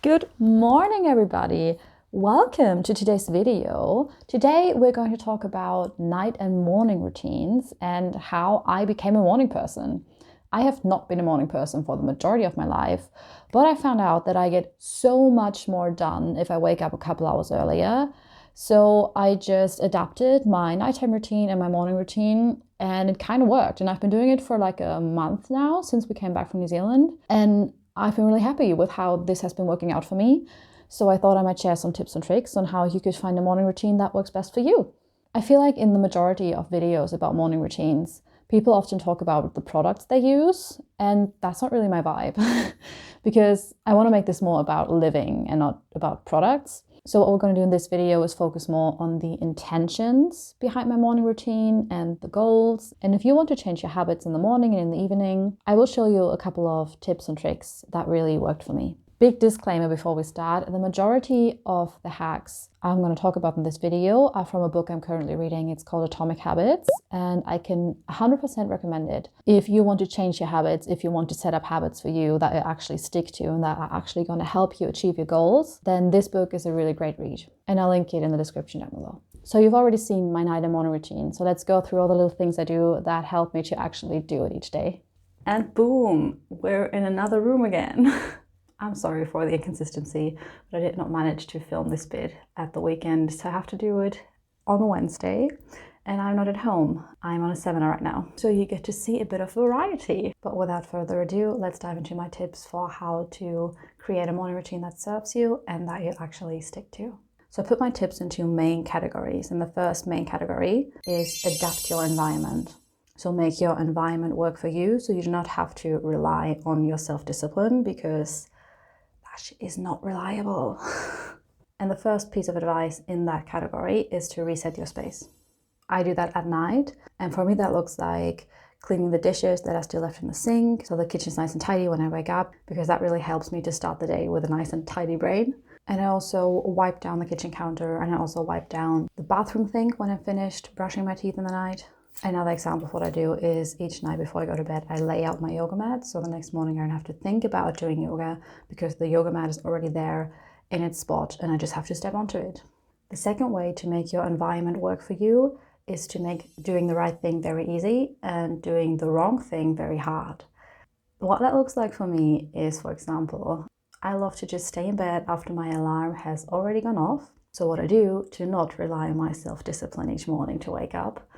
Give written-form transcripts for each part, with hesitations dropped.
Good morning, everybody. Welcome to today's video. Today, we're going to talk about night and morning routines and how I became a morning person. I have not been a morning person for the majority of my life, but I found out that I get so much more done if I wake up a couple hours earlier. So I just adapted my nighttime routine and my morning routine, and it kind of worked. And I've been doing it for like a month now since we came back from New Zealand. And I've been really happy with how this has been working out for me. So I thought I might share some tips and tricks on how you could find a morning routine that works best for you. I feel like in the majority of videos about morning routines, people often talk about the products they use, and that's not really my vibe because I want to make this more about living and not about products. So what we're going to do in this video is focus more on the intentions behind my morning routine and the goals. And if you want to change your habits in the morning and in the evening, I will show you a couple of tips and tricks that really worked for me. Big disclaimer before we start, the majority of the hacks I'm going to talk about in this video are from a book I'm currently reading. It's called Atomic Habits, and I can 100% recommend it. If you want to change your habits, if you want to set up habits for you that you actually stick to and that are actually going to help you achieve your goals, then this book is a really great read. And I'll link it in the description down below. So you've already seen my night and morning routine. So let's go through all the little things I do that help me to actually do it each day. And boom, we're in another room again. I'm sorry for the inconsistency, but I did not manage to film this bit at the weekend, so I have to do it on a Wednesday, and I'm not at home. I'm on a seminar right now, so you get to see a bit of variety. But without further ado, let's dive into my tips for how to create a morning routine that serves you and that you actually stick to. So I put my tips into main categories, and the first main category is adapt your environment. So make your environment work for you, so you do not have to rely on your self-discipline, because is not reliable. And the first piece of advice in that category is to reset your space. I do that at night, and for me that looks like cleaning the dishes that are still left in the sink so the kitchen's nice and tidy when I wake up, because that really helps me to start the day with a nice and tidy brain. And I also wipe down the kitchen counter, and I also wipe down the bathroom sink when I'm finished brushing my teeth in the night. Another example of what I do is each night before I go to bed, I lay out my yoga mat, so the next morning I don't have to think about doing yoga because the yoga mat is already there in its spot and I just have to step onto it. The second way to make your environment work for you is to make doing the right thing very easy and doing the wrong thing very hard. What that looks like for me is, for example, I love to just stay in bed after my alarm has already gone off. So what I do to not rely on my self-discipline each morning to wake up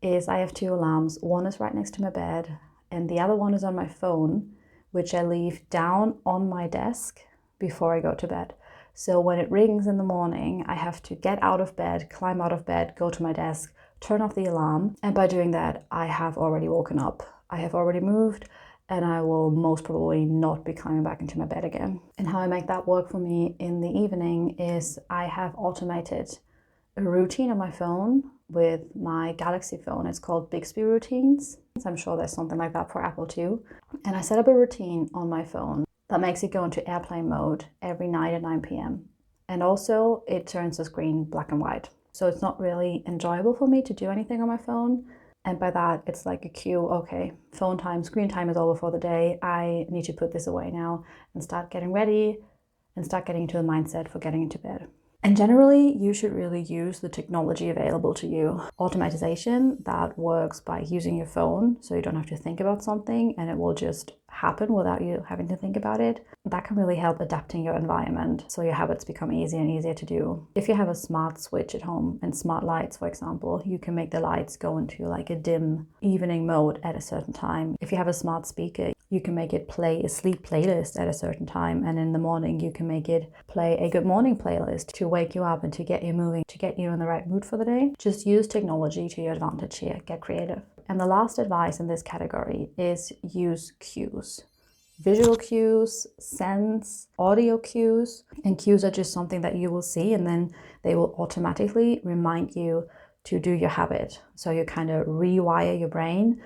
is I have two alarms. One is right next to my bed and the other one is on my phone, which I leave down on my desk before I go to bed. So when it rings in the morning, I have to get out of bed, climb out of bed, go to my desk, turn off the alarm. And by doing that, I have already woken up. I have already moved, and I will most probably not be climbing back into my bed again. And how I make that work for me in the evening is I have automated a routine on my phone with my Galaxy phone. It's called Bixby Routines. I'm sure there's something like that for Apple too. And I set up a routine on my phone that makes it go into airplane mode every night at 9 p.m. And also it turns the screen black and white. So it's not really enjoyable for me to do anything on my phone. And by that, it's like a cue, okay, phone time, screen time is over for the day. I need to put this away now and start getting ready and start getting into the mindset for getting into bed. And generally, you should really use the technology available to you. Automatization that works by using your phone, so you don't have to think about something and it will just happen without you having to think about it. That can really help adapting your environment so your habits become easier and easier to do. If you have a smart switch at home and smart lights, for example, you can make the lights go into like a dim evening mode at a certain time. If you have a smart speaker, you can make it play a sleep playlist at a certain time, and in the morning you can make it play a good morning playlist to wake you up and to get you moving, to get you in the right mood for the day. Just use technology to your advantage here. Get creative. And the last advice in this category is use cues. Visual cues, scents, audio cues. And cues are just something that you will see and then they will automatically remind you to do your habit. So you kind of rewire your brain.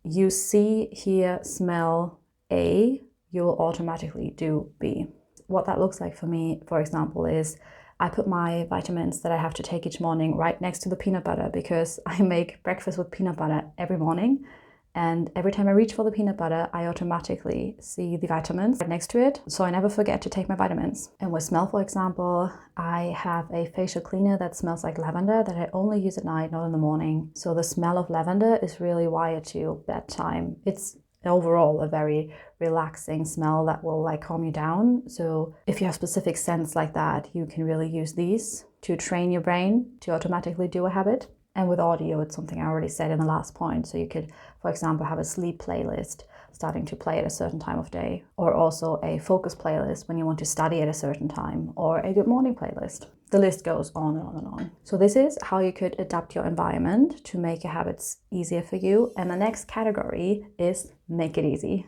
You see, hear, smell A, you will automatically do B. What that looks like for me, for example, is I put my vitamins that I have to take each morning right next to the peanut butter because I make breakfast with peanut butter every morning. And every time I reach for the peanut butter, I automatically see the vitamins right next to it. So I never forget to take my vitamins. And with smell, for example, I have a facial cleaner that smells like lavender that I only use at night, not in the morning. So the smell of lavender is really wired to bedtime. It's overall a very relaxing smell that will like calm you down. So if you have specific scents like that, you can really use these to train your brain to automatically do a habit. And with audio, it's something I already said in the last point. So you could, for example, have a sleep playlist starting to play at a certain time of day, or also a focus playlist when you want to study at a certain time, or a good morning playlist. The list goes on and on and on. So this is how you could adapt your environment to make your habits easier for you. And the next category is make it easy.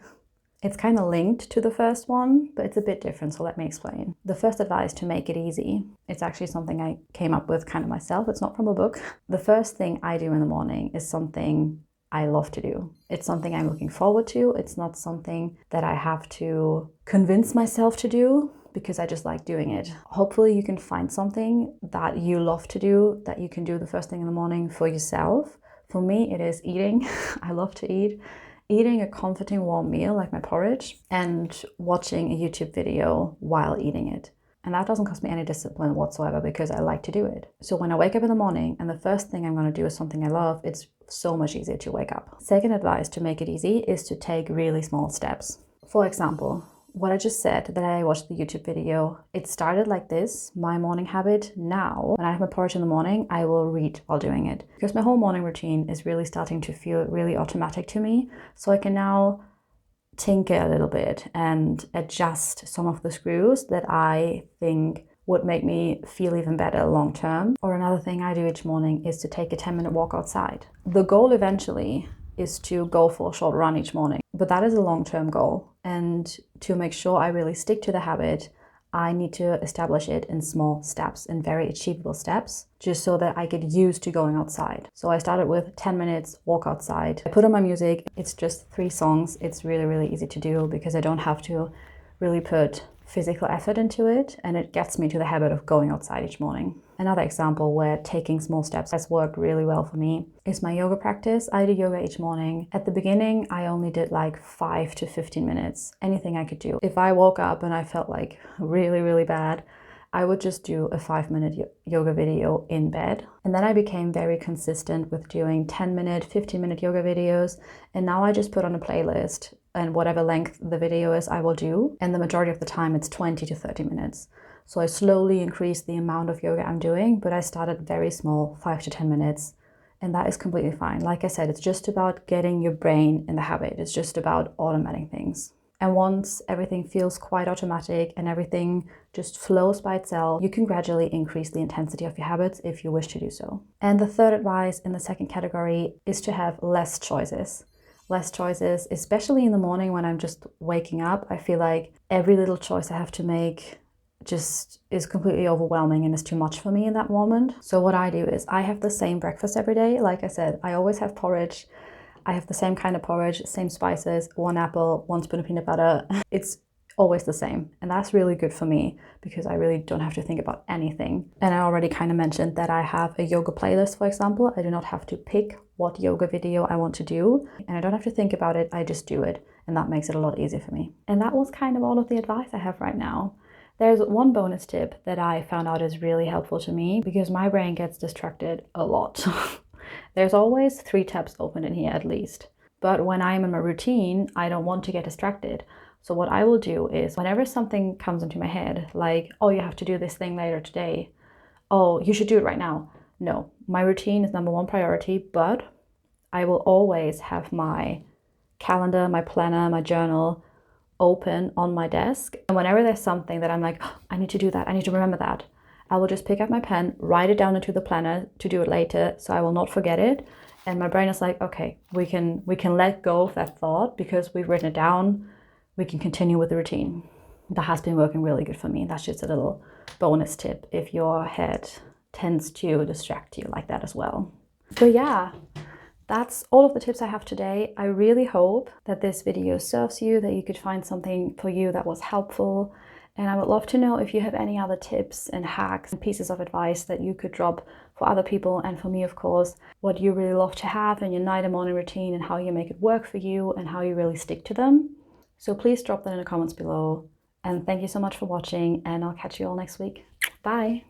It's kind of linked to the first one, but it's a bit different, so let me explain. The first advice to make it easy, it's actually something I came up with kind of myself. It's not from a book. The first thing I do in the morning is something I love to do. It's something I'm looking forward to. It's not something that I have to convince myself to do because I just like doing it. Hopefully you can find something that you love to do, that you can do the first thing in the morning for yourself. For me, it is eating. I love to eat. Eating a comforting warm meal like my porridge and watching a YouTube video while eating it. And that doesn't cost me any discipline whatsoever because I like to do it. So when I wake up in the morning and the first thing I'm going to do is something I love, it's so much easier to wake up. Second advice to make it easy is to take really small steps. For example, what I just said, that I watched the YouTube video, it started like this, my morning habit. Now, when I have my porridge in the morning, I will read while doing it. Because my whole morning routine is really starting to feel really automatic to me. So I can now tinker a little bit and adjust some of the screws that I think would make me feel even better long term. Or another thing I do each morning is to take a 10-minute walk outside. The goal eventually is to go for a short run each morning, but that is a long-term goal. And to make sure I really stick to the habit, I need to establish it in small steps, in very achievable steps, just so that I get used to going outside. So I started with 10 minutes walk outside. I put on my music. It's just 3 songs. It's really, really easy to do because I don't have to really put physical effort into it, and it gets me to the habit of going outside each morning. Another example where taking small steps has worked really well for me is my yoga practice. I do yoga each morning. At the beginning, I only did like 5 to 15 minutes, anything I could do. If I woke up and I felt like really, really bad, I would just do a 5-minute yoga video in bed. And then I became very consistent with doing 10-minute, 15-minute yoga videos. And now I just put on a playlist, and whatever length the video is, I will do. And the majority of the time, it's 20 to 30 minutes. So I slowly increased the amount of yoga I'm doing, but I started very small, 5 to 10 minutes. And that is completely fine. Like I said, it's just about getting your brain in the habit. It's just about automating things. And once everything feels quite automatic and everything just flows by itself, you can gradually increase the intensity of your habits if you wish to do so. And the third advice in the second category is to have less choices. Less choices, especially in the morning when I'm just waking up. I feel like every little choice I have to make just is completely overwhelming and is too much for me in that moment. So what I do is I have the same breakfast every day. Like I said, I always have porridge. I have the same kind of porridge, same spices, 1 apple, 1 spoon of peanut butter. It's always the same. And that's really good for me because I really don't have to think about anything. And I already kind of mentioned that I have a yoga playlist, for example. I do not have to pick what yoga video I want to do. And I don't have to think about it. I just do it. And that makes it a lot easier for me. And that was kind of all of the advice I have right now. There's one bonus tip that I found out is really helpful to me because my brain gets distracted a lot. There's always 3 tabs open in here at least. But when I'm in my routine, I don't want to get distracted. So what I will do is whenever something comes into my head, like, oh, you have to do this thing later today. Oh, you should do it right now. No, my routine is number 1 priority, but I will always have my calendar, my planner, my journal open on my desk. And whenever there's something that I'm like, oh, I need to do that, I need to remember that, I will just pick up my pen, write it down into the planner to do it later so I will not forget it. And my brain is like, okay, we can let go of that thought because we've written it down. We can continue with the routine. That has been working really good for me. That's just a little bonus tip if your head tends to distract you like that as well. So yeah, that's all of the tips I have today. I really hope that this video serves you, that you could find something for you that was helpful. And I would love to know if you have any other tips and hacks and pieces of advice that you could drop for other people, and for me, of course, what you really love to have in your night and morning routine and how you make it work for you and how you really stick to them. So please drop that in the comments below. And thank you so much for watching, and I'll catch you all next week. Bye.